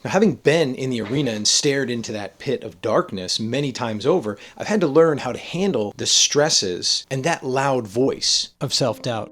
Now, having been in the arena and stared into that pit of darkness many times over, I've had to learn how to handle the stresses and that loud voice of self-doubt.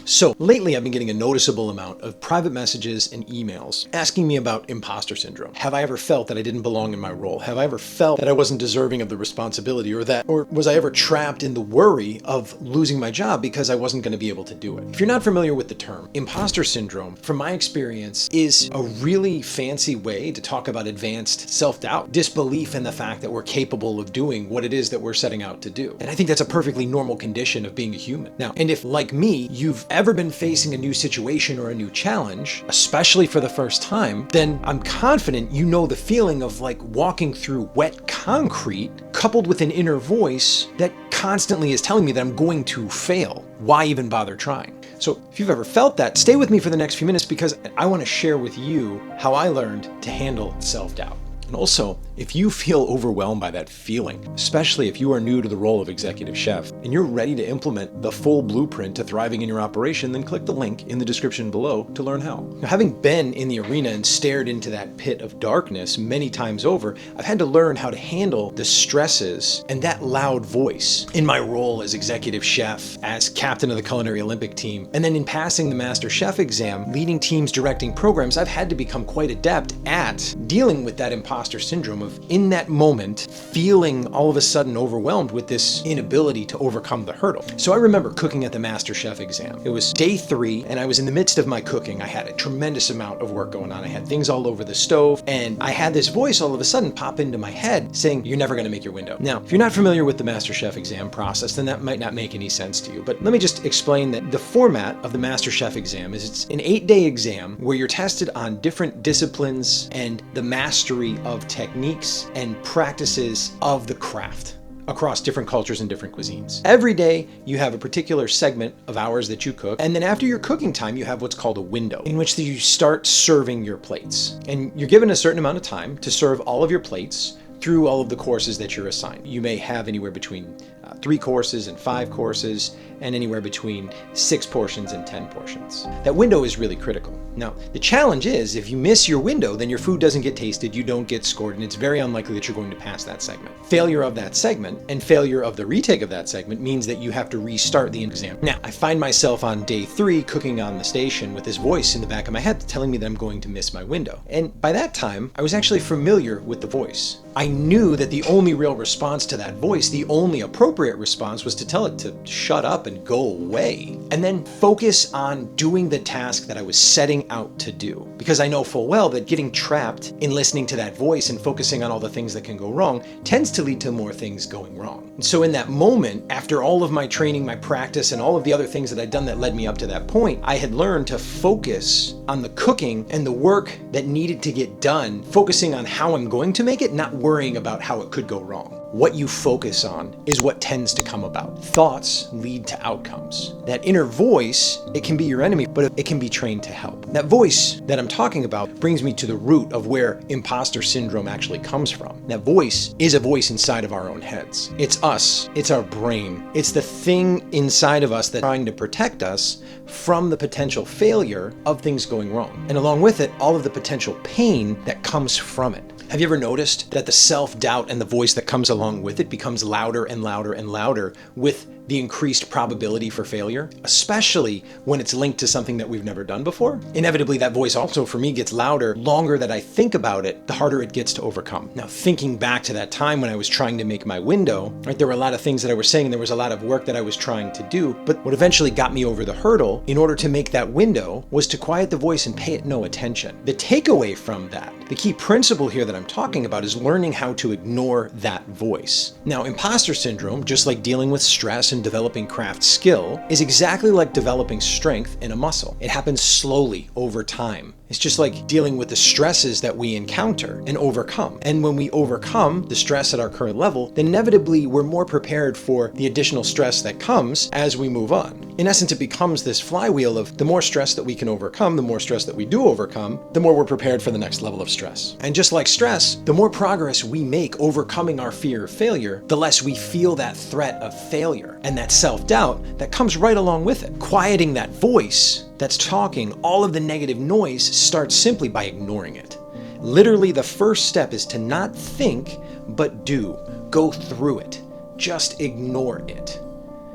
So lately I've been getting a noticeable amount of private messages and emails asking me about imposter syndrome. Have I ever felt that I didn't belong in my role? Have I ever felt that I wasn't deserving of the responsibility, or was I ever trapped in the worry of losing my job because I wasn't going to be able to do it? If you're not familiar with the term, imposter syndrome, from my experience, is a really fancy way to talk about advanced self-doubt, disbelief in the fact that we're capable of doing what it is that we're setting out to do. And I think that's a perfectly normal condition of being a human. Now, and if, like me, you've ever been facing a new situation or a new challenge, especially for the first time, then I'm confident you know the feeling of like walking through wet concrete coupled with an inner voice that constantly is telling me that I'm going to fail. Why even bother trying? So if you've ever felt that, stay with me for the next few minutes because I want to share with you how I learned to handle self-doubt. And also, if you feel overwhelmed by that feeling, especially if you are new to the role of executive chef and you're ready to implement the full blueprint to thriving in your operation, then click the link in the description below to learn how. Now, having been in the arena and stared into that pit of darkness many times over, I've had to learn how to handle the stresses and that loud voice in my role as executive chef, as captain of the Culinary Olympic team, and then in passing the Master Chef exam, leading teams, directing programs, I've had to become quite adept at dealing with that imposter syndrome of, in that moment, feeling all of a sudden overwhelmed with this inability to overcome the hurdle. So I remember cooking at the Master Chef exam. It was day 3 and I was in the midst of my cooking. I had a tremendous amount of work going on. I had things all over the stove and I had this voice all of a sudden pop into my head saying, "You're never going to make your window." Now, if you're not familiar with the Master Chef exam process, then that might not make any sense to you. But let me just explain that the format of the Master Chef exam is it's an 8-day exam where you're tested on different disciplines and the mastery of techniques and practices of the craft across different cultures and different cuisines. Every day you have a particular segment of hours that you cook, and then after your cooking time you have what's called a window in which you start serving your plates. And you're given a certain amount of time to serve all of your plates through all of the courses that you're assigned. You may have anywhere between 3 courses and 5 courses, and anywhere between 6 portions and 10 portions. That window is really critical. Now, the challenge is if you miss your window, then your food doesn't get tasted, you don't get scored, and it's very unlikely that you're going to pass that segment. Failure of that segment and failure of the retake of that segment means that you have to restart the exam. Now, I find myself on day 3 cooking on the station with this voice in the back of my head telling me that I'm going to miss my window. And by that time, I was actually familiar with the voice. I knew that the only real response to that voice, the only appropriate response, was to tell it to shut up and go away, and then focus on doing the task that I was setting out to do. Because I know full well that getting trapped in listening to that voice and focusing on all the things that can go wrong tends to lead to more things going wrong. And so in that moment, after all of my training, my practice, and all of the other things that I'd done that led me up to that point, I had learned to focus on the cooking and the work that needed to get done, focusing on how I'm going to make it, not worrying about how it could go wrong. What you focus on is what tends to come about. Thoughts lead to outcomes. That inner voice, it can be your enemy, but it can be trained to help. That voice that I'm talking about brings me to the root of where imposter syndrome actually comes from. That voice is a voice inside of our own heads. It's us. It's our brain. It's the thing inside of us that's trying to protect us from the potential failure of things going wrong. And along with it, all of the potential pain that comes from it. Have you ever noticed that the self-doubt and the voice that comes along with it becomes louder and louder and louder with the increased probability for failure, especially when it's linked to something that we've never done before? Inevitably, that voice also for me gets louder. Longer that I think about it, the harder it gets to overcome. Now, thinking back to that time when I was trying to make my window, right, there were a lot of things that I was saying, and there was a lot of work that I was trying to do, but what eventually got me over the hurdle in order to make that window was to quiet the voice and pay it no attention. The takeaway from that, the key principle here that I'm talking about, is learning how to ignore that voice. Now, imposter syndrome, just like dealing with stress and developing craft skill, is exactly like developing strength in a muscle. It happens slowly over time. It's just like dealing with the stresses that we encounter and overcome. And when we overcome the stress at our current level, then inevitably we're more prepared for the additional stress that comes as we move on. In essence, it becomes this flywheel of the more stress that we can overcome, the more stress that we do overcome, the more we're prepared for the next level of stress. And just like stress, the more progress we make overcoming our fear of failure, the less we feel that threat of failure and that self-doubt that comes right along with it. Quieting that voice that's talking all of the negative noise starts simply by ignoring it. Literally, the first step is to not think, but do. Go through it. Just ignore it.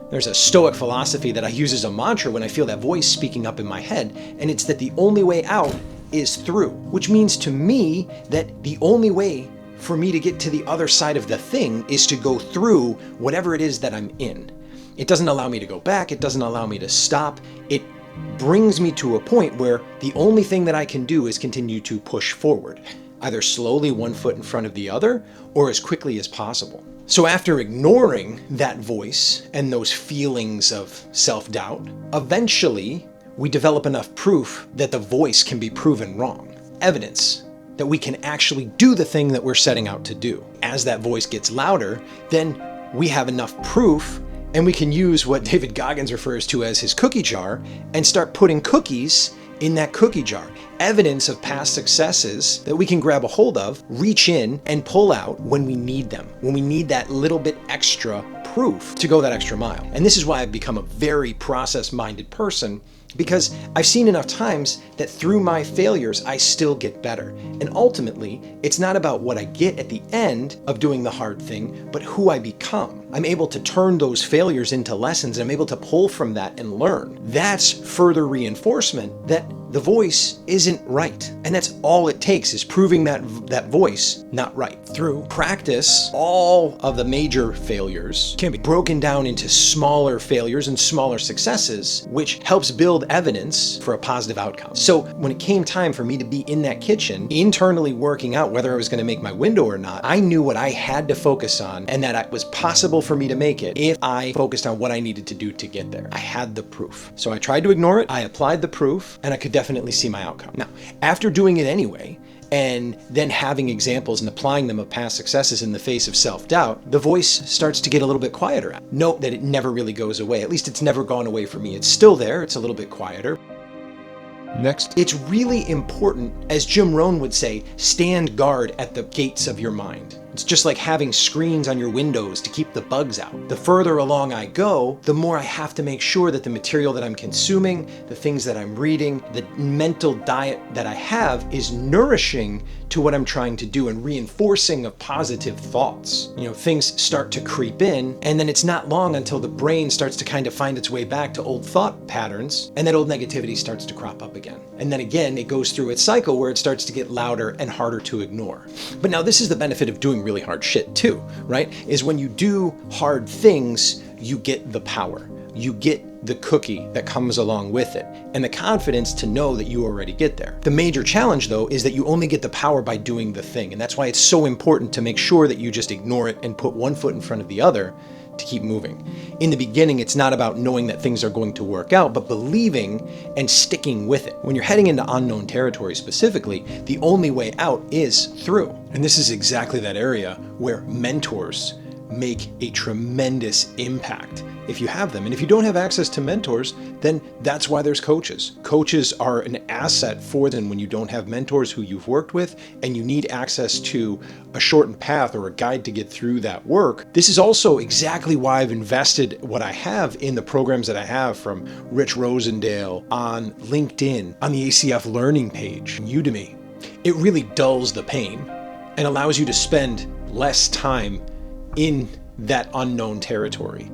There's a Stoic philosophy that I use as a mantra when I feel that voice speaking up in my head, and it's that the only way out is through, which means to me that the only way for me to get to the other side of the thing is to go through whatever it is that I'm in. It doesn't allow me to go back. It doesn't allow me to stop. It brings me to a point where the only thing that I can do is continue to push forward, either slowly, one foot in front of the other, or as quickly as possible. So after ignoring that voice and those feelings of self-doubt, eventually we develop enough proof that the voice can be proven wrong. Evidence that we can actually do the thing that we're setting out to do. As that voice gets louder, then we have enough proof and we can use what David Goggins refers to as his cookie jar and start putting cookies in that cookie jar. Evidence of past successes that we can grab a hold of, reach in, and pull out when we need them, when we need that little bit extra proof to go that extra mile. And this is why I've become a very process-minded person, because I've seen enough times that through my failures, I still get better. And ultimately, it's not about what I get at the end of doing the hard thing, but who I become. I'm able to turn those failures into lessons, and I'm able to pull from that and learn. That's further reinforcement that the voice isn't right. And that's all it takes, is proving that voice not right. Through practice, all of the major failures can be broken down into smaller failures and smaller successes, which helps build evidence for a positive outcome. So when it came time for me to be in that kitchen, internally working out whether I was going to make my window or not, I knew what I had to focus on and that it was possible for me to make it if I focused on what I needed to do to get there. I had the proof. So I tried to ignore it, I applied the proof, and I could definitely see my outcome. Now, after doing it anyway, and then having examples and applying them of past successes in the face of self-doubt, the voice starts to get a little bit quieter. Note that it never really goes away. At least it's never gone away for me. It's still there. It's a little bit quieter. Next, it's really important, as Jim Rohn would say, stand guard at the gates of your mind. It's just like having screens on your windows to keep the bugs out. The further along I go, the more I have to make sure that the material that I'm consuming, the things that I'm reading, the mental diet that I have is nourishing to what I'm trying to do and reinforcing of positive thoughts. You know, things start to creep in, and then it's not long until the brain starts to kind of find its way back to old thought patterns, and that old negativity starts to crop up again. And then again, it goes through its cycle where it starts to get louder and harder to ignore. But now this is the benefit of doing really hard shit too, right? Is when you do hard things, you get the power. You get the cookie that comes along with it and the confidence to know that you already get there. The major challenge though is that you only get the power by doing the thing. And that's why it's so important to make sure that you just ignore it and put one foot in front of the other to keep moving. In the beginning, it's not about knowing that things are going to work out, but believing and sticking with it. When you're heading into unknown territory specifically, the only way out is through. And this is exactly that area where mentors make a tremendous impact if you have them. And if you don't have access to mentors, then that's why there's coaches. Coaches are an asset for them when you don't have mentors who you've worked with and you need access to a shortened path or a guide to get through that work. This is also exactly why I've invested what I have in the programs that I have, from Rich Rosendale on LinkedIn, on the ACF Learning page, Udemy. It really dulls the pain and allows you to spend less time in that unknown territory.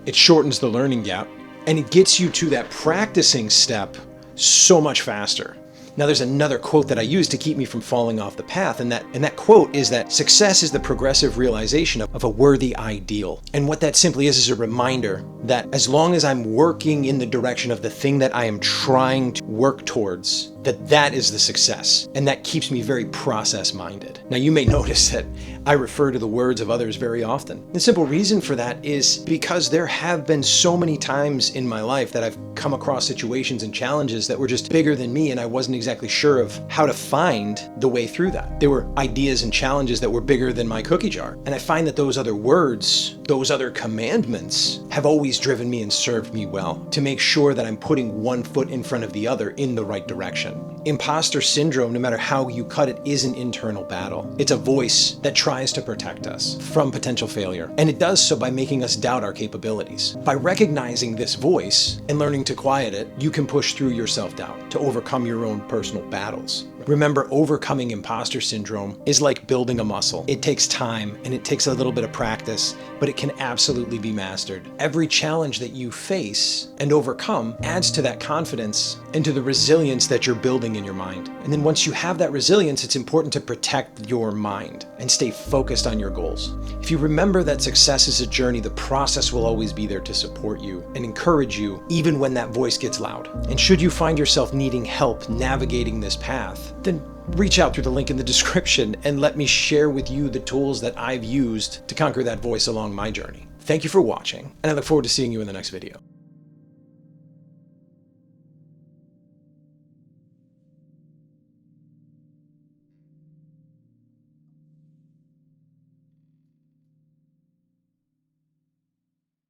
It shortens the learning gap and it gets you to that practicing step so much faster. Now there's another quote that I use to keep me from falling off the path, and that quote is that success is the progressive realization of a worthy ideal. And what that simply is a reminder that as long as I'm working in the direction of the thing that I am trying to work towards, that is the success. And that keeps me very process-minded. Now you may notice that I refer to the words of others very often. The simple reason for that is because there have been so many times in my life that I've come across situations and challenges that were just bigger than me, and I wasn't exactly sure of how to find the way through that. There were ideas and challenges that were bigger than my cookie jar. And I find that those other words, those other commandments have always driven me and served me well to make sure that I'm putting one foot in front of the other in the right direction. Imposter syndrome, no matter how you cut it, is an internal battle. It's a voice that tries to protect us from potential failure. And it does so by making us doubt our capabilities. By recognizing this voice and learning to quiet it, you can push through your self-doubt to overcome your own personal battles. Remember, overcoming imposter syndrome is like building a muscle. It takes time and it takes a little bit of practice, but it can absolutely be mastered. Every challenge that you face and overcome adds to that confidence and to the resilience that you're building in your mind. And then once you have that resilience, it's important to protect your mind and stay focused on your goals. If you remember that success is a journey, the process will always be there to support you and encourage you, even when that voice gets loud. And should you find yourself needing help navigating this path, then reach out through the link in the description and let me share with you the tools that I've used to conquer that voice along my journey. Thank you for watching, and I look forward to seeing you in the next video.